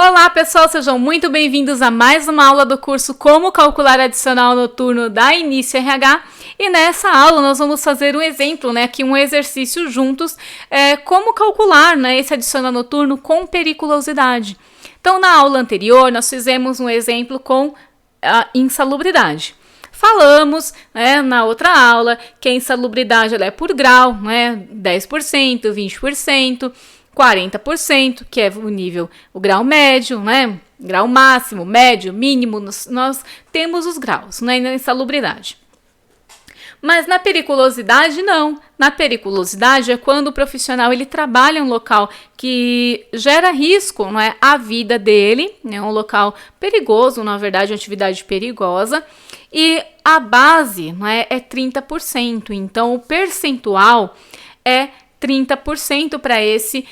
Olá pessoal, sejam muito bem-vindos a mais uma aula do curso Como Calcular Adicional Noturno da Início RH. E nessa aula nós vamos fazer um exemplo, aqui um exercício juntos, como calcular esse adicional noturno com periculosidade. Então na aula anterior nós fizemos um exemplo com a insalubridade. Falamos na outra aula que a insalubridade ela é por grau, 10%, 20%, 40%, que é o grau médio, grau máximo, médio, mínimo, nós temos os graus na insalubridade. Mas na periculosidade, não. Na periculosidade é quando o profissional ele trabalha em um local que gera risco à vida dele, um local perigoso, na verdade, uma atividade perigosa, e a base é 30%. Então, o percentual é 30% para esse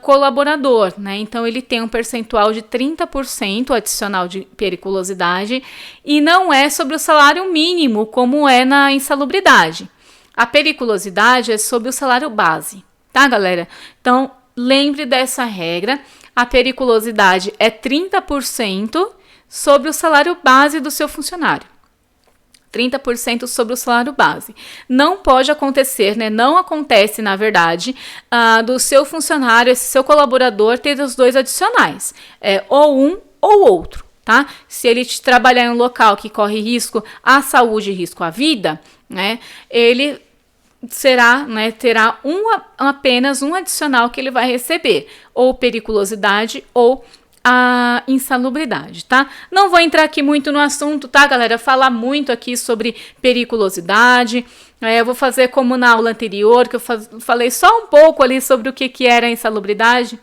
colaborador, Então, ele tem um percentual de 30% adicional de periculosidade e não é sobre o salário mínimo, como é na insalubridade. A periculosidade é sobre o salário base, tá, galera? Então, lembre dessa regra, a periculosidade é 30% sobre o salário base do seu funcionário. 30% sobre o salário base. Não pode acontecer, não acontece, na verdade, do seu funcionário, esse seu colaborador, ter os dois adicionais. Ou um ou outro, tá? Se ele trabalhar em um local que corre risco à saúde e risco à vida, ele terá apenas um adicional que ele vai receber, ou periculosidade ou a insalubridade, tá? Não vou entrar aqui muito no assunto, tá, galera? Falar muito aqui sobre periculosidade. Eu vou fazer como na aula anterior, que eu falei só um pouco ali sobre o que era a insalubridade.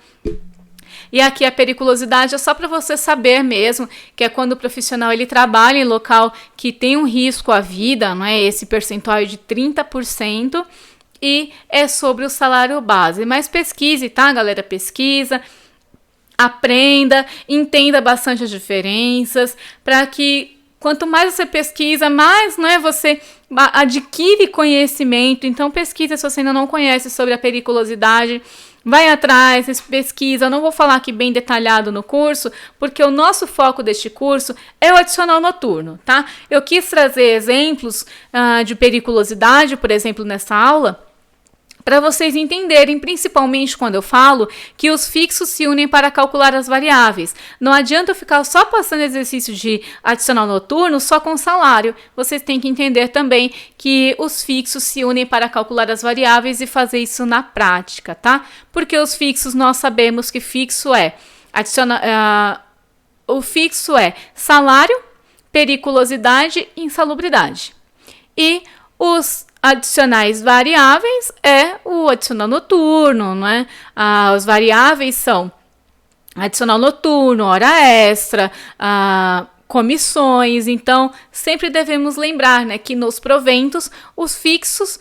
E aqui a periculosidade é só para você saber mesmo, que é quando o profissional ele trabalha em local que tem um risco à vida, esse percentual de 30%, e é sobre o salário base. Mas pesquise, tá, galera? Pesquisa. Aprenda, entenda bastante as diferenças, para que quanto mais você pesquisa, mais você adquire conhecimento. Então pesquisa se você ainda não conhece sobre a periculosidade, vai atrás, pesquisa. Eu não vou falar aqui bem detalhado no curso, porque o nosso foco deste curso é o adicional noturno, tá? Eu quis trazer exemplos de periculosidade, por exemplo, nessa aula, para vocês entenderem, principalmente quando eu falo que os fixos se unem para calcular as variáveis. Não adianta eu ficar só passando exercício de adicional noturno só com salário. Vocês têm que entender também que os fixos se unem para calcular as variáveis e fazer isso na prática, tá? Porque os fixos nós sabemos que fixo o fixo é salário, periculosidade e insalubridade. E os adicionais variáveis é o adicional noturno, As variáveis são adicional noturno, hora extra, comissões. Então, sempre devemos lembrar que nos proventos os fixos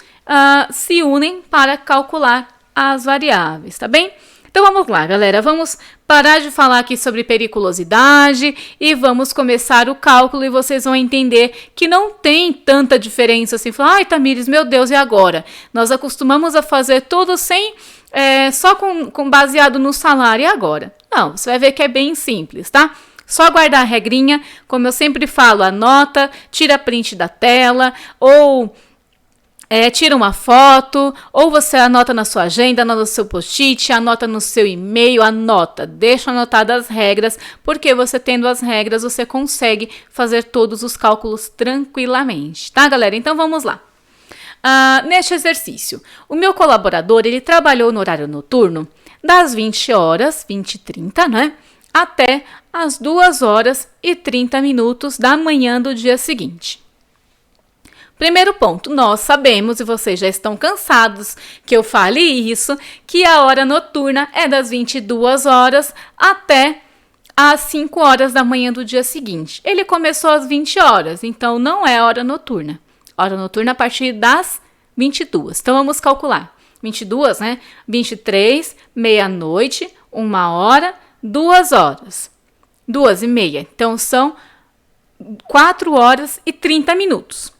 se unem para calcular as variáveis, tá bem? Então vamos lá, galera, vamos parar de falar aqui sobre periculosidade e vamos começar o cálculo e vocês vão entender que não tem tanta diferença assim. Ai, Tamires, meu Deus, e agora? Nós acostumamos a fazer tudo só com baseado no salário, e agora? Não, você vai ver que é bem simples, tá? Só guardar a regrinha, como eu sempre falo, anota, tira print da tela ou tira uma foto, ou você anota na sua agenda, anota no seu post-it, anota no seu e-mail, deixa anotadas as regras, porque você tendo as regras, você consegue fazer todos os cálculos tranquilamente, tá, galera? Então, vamos lá. Neste exercício, o meu colaborador, ele trabalhou no horário noturno das 20 horas, 20h30, até as 2h30 da manhã do dia seguinte. Primeiro ponto, nós sabemos, e vocês já estão cansados que eu fale isso, que a hora noturna é das 22 horas até às 5 horas da manhã do dia seguinte. Ele começou às 20 horas, então não é hora noturna. Hora noturna a partir das 22. Então vamos calcular. 22, 23, meia-noite, 1 hora, 2 horas. 2h30. Então são 4h30.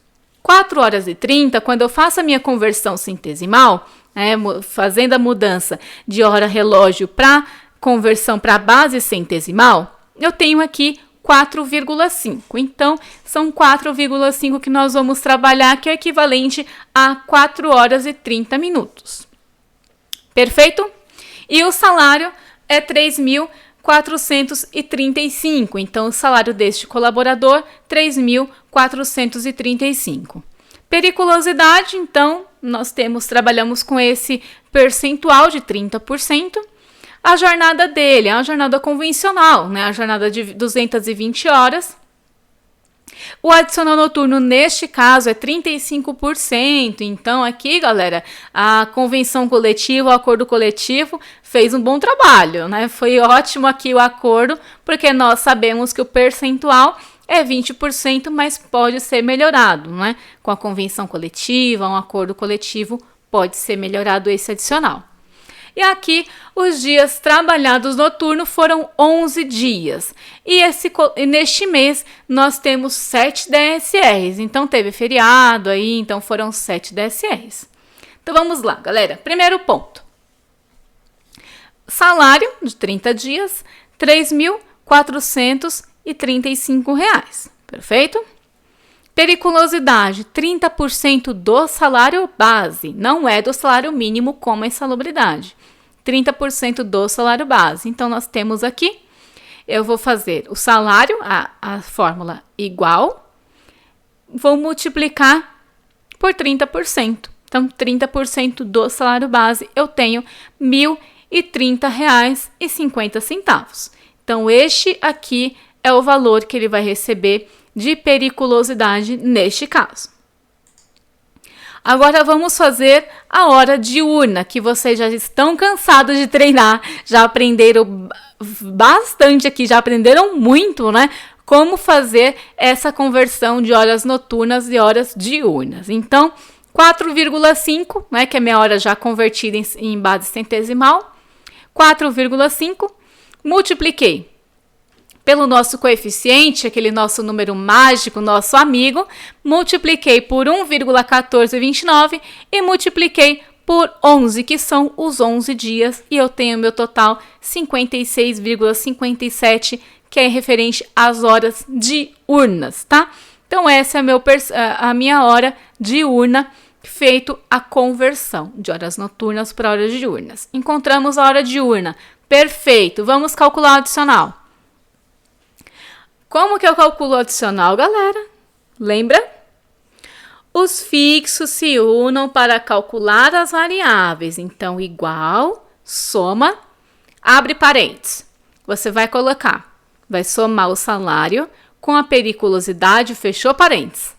4h30, quando eu faço a minha conversão centesimal, fazendo a mudança de hora relógio para conversão para base centesimal, eu tenho aqui 4,5. Então, são 4,5 que nós vamos trabalhar, que é equivalente a 4 horas e 30 minutos. Perfeito? E o salário é 3.435. Então, o salário deste colaborador, 3.435. Periculosidade, então, trabalhamos com esse percentual de 30%. A jornada dele é uma jornada convencional, né? A jornada de 220 horas. O adicional noturno, neste caso, é 35%. Então, aqui, galera, a convenção coletiva, o acordo coletivo, fez um bom trabalho, né? Foi ótimo aqui o acordo, porque nós sabemos que o percentual é 20%, mas pode ser melhorado, né? Com a convenção coletiva, um acordo coletivo, pode ser melhorado esse adicional. E aqui, os dias trabalhados noturno foram 11 dias. E neste mês, nós temos 7 DSRs. Então, teve feriado aí, então foram 7 DSRs. Então, vamos lá, galera. Primeiro ponto. Salário de 30 dias, R$ 3.435. Perfeito? Periculosidade, 30% do salário base. Não é do salário mínimo como a insalubridade. 30% do salário base. Então, nós temos aqui, eu vou fazer o salário, a fórmula igual, vou multiplicar por 30%. Então, 30% do salário base, eu tenho R$ 1.030,50. Então, este aqui é o valor que ele vai receber de periculosidade neste caso. Agora vamos fazer a hora diurna, que vocês já estão cansados de treinar, já aprenderam bastante aqui, já aprenderam muito, né? Como fazer essa conversão de horas noturnas e horas diurnas. Então, 4,5, né, que é minha hora já convertida em base centesimal, 4,5, multipliquei pelo nosso coeficiente, aquele nosso número mágico, nosso amigo, multipliquei por 1,1429 e multipliquei por 11, que são os 11 dias, e eu tenho meu total 56,57, que é referente às horas diurnas, tá? Então, essa é a minha hora diurna, feito a conversão de horas noturnas para horas diurnas. Encontramos a hora diurna. Perfeito. Vamos calcular o adicional. Como que eu calculo o adicional, galera? Lembra? Os fixos se unam para calcular as variáveis. Então, igual, soma, abre parênteses. Você vai somar o salário com a periculosidade, fechou parênteses.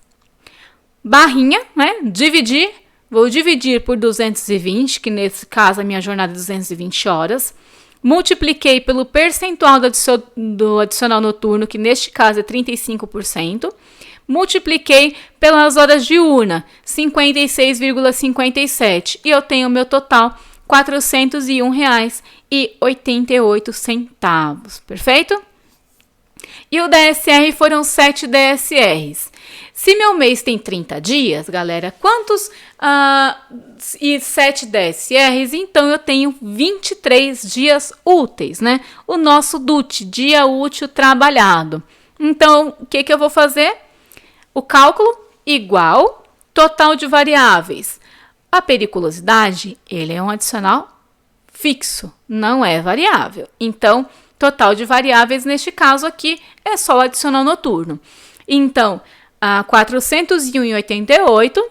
Barrinha, né? Dividir, vou dividir por 220, que nesse caso a minha jornada é 220 horas. Multipliquei pelo percentual do adicional noturno, que neste caso é 35%. Multipliquei pelas horas diurna, 56,57. E eu tenho meu total, R$ 401,88. Perfeito? E o DSR foram 7 DSRs. Se meu mês tem 30 dias, galera, quantos e 7 DSRs? Então, eu tenho 23 dias úteis, né? O nosso DUT, dia útil trabalhado. Então, o que eu vou fazer? O cálculo igual total de variáveis. A periculosidade, ele é um adicional fixo, não é variável. Então, total de variáveis, neste caso aqui, é só o adicional noturno. Então, 401,88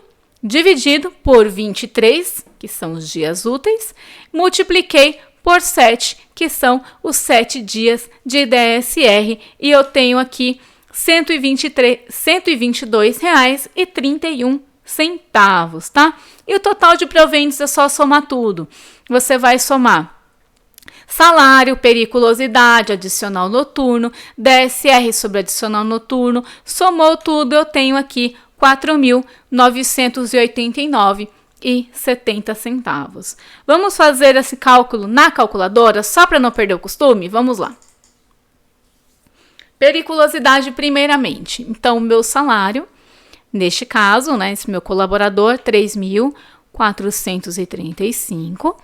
dividido por 23, que são os dias úteis, multipliquei por 7, que são os 7 dias de DSR, e eu tenho aqui R$ 122,31, tá? E o total de proventos é só somar tudo. Você vai somar salário, periculosidade, adicional noturno, DSR sobre adicional noturno, somou tudo, eu tenho aqui R$ 4.989,70. Vamos fazer esse cálculo na calculadora, só para não perder o costume? Vamos lá. Periculosidade primeiramente. Então, o meu salário, neste caso, né, esse meu colaborador, 3.435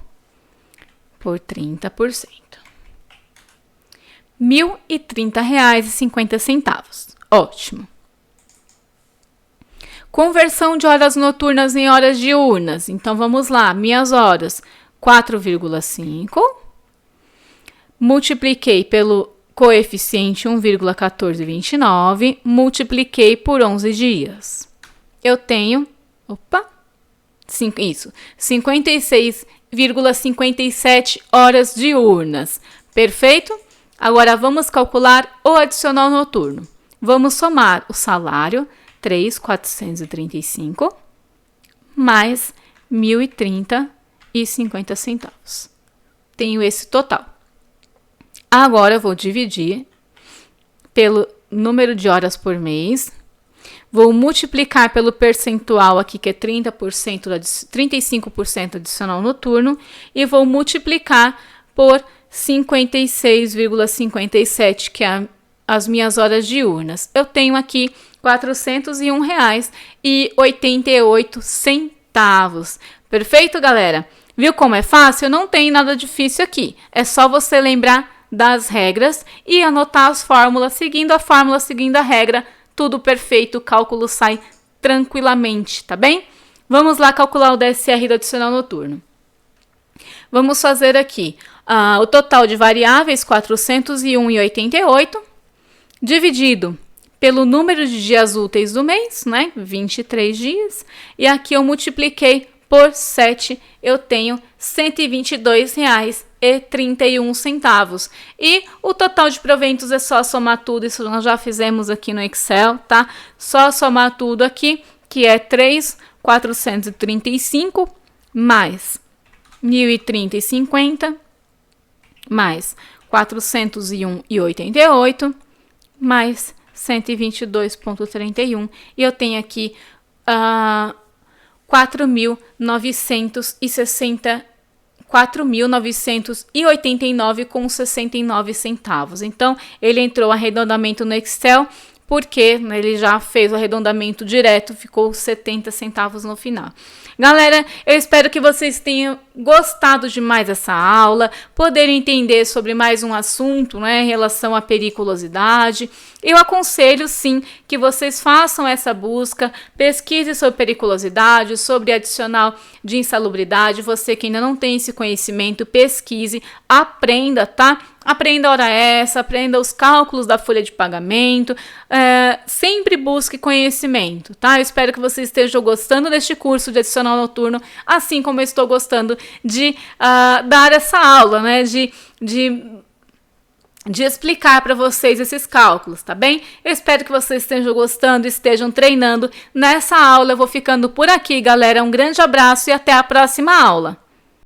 por 30%. R$ 1.030,50. Ótimo. Conversão de horas noturnas em horas diurnas. Então, vamos lá. Minhas horas, 4,5. Multipliquei pelo coeficiente 1,1429. Multipliquei por 11 dias. Eu tenho, 56,57 horas diurnas. Perfeito? Agora, vamos calcular o adicional noturno. Vamos somar o salário, 3.435, mais 1.030,50. Tenho esse total. Agora, eu vou dividir pelo número de horas por mês. Vou multiplicar pelo percentual aqui, que é 35% adicional noturno. E vou multiplicar por 56,57, que é as minhas horas diurnas. Eu tenho aqui R$ 401,88. Perfeito, galera? Viu como é fácil? Não tem nada difícil aqui. É só você lembrar das regras e anotar as fórmulas, seguindo a fórmula, seguindo a regra. Tudo perfeito, o cálculo sai tranquilamente, tá bem? Vamos lá calcular o DSR do adicional noturno. Vamos fazer aqui o total de variáveis, 401,88, dividido pelo número de dias úteis do mês, né? 23 dias. E aqui eu multipliquei por 7, eu tenho R$ 122,31. E o total de proventos é só somar tudo, isso nós já fizemos aqui no Excel, tá? Só somar tudo aqui, que é 3.435 mais 1.030,50 mais 401,88 mais 122,31. E eu tenho aqui 4.989,69. Então, ele entrou arredondamento no Excel, porque ele já fez o arredondamento direto, ficou 70 centavos no final. Galera, eu espero que vocês tenham gostado de mais essa aula, poderem entender sobre mais um assunto, né, em relação à periculosidade. Eu aconselho, sim, que vocês façam essa busca, pesquise sobre periculosidade, sobre adicional de insalubridade. Você que ainda não tem esse conhecimento, pesquise, aprenda, tá? Aprenda a hora extra, aprenda os cálculos da folha de pagamento, sempre busque conhecimento, tá? Eu espero que vocês estejam gostando deste curso de adicional noturno, assim como eu estou gostando de dar essa aula, né? De explicar para vocês esses cálculos, tá bem? Eu espero que vocês estejam gostando, estejam treinando. Nessa aula eu vou ficando por aqui, galera. Um grande abraço e até a próxima aula.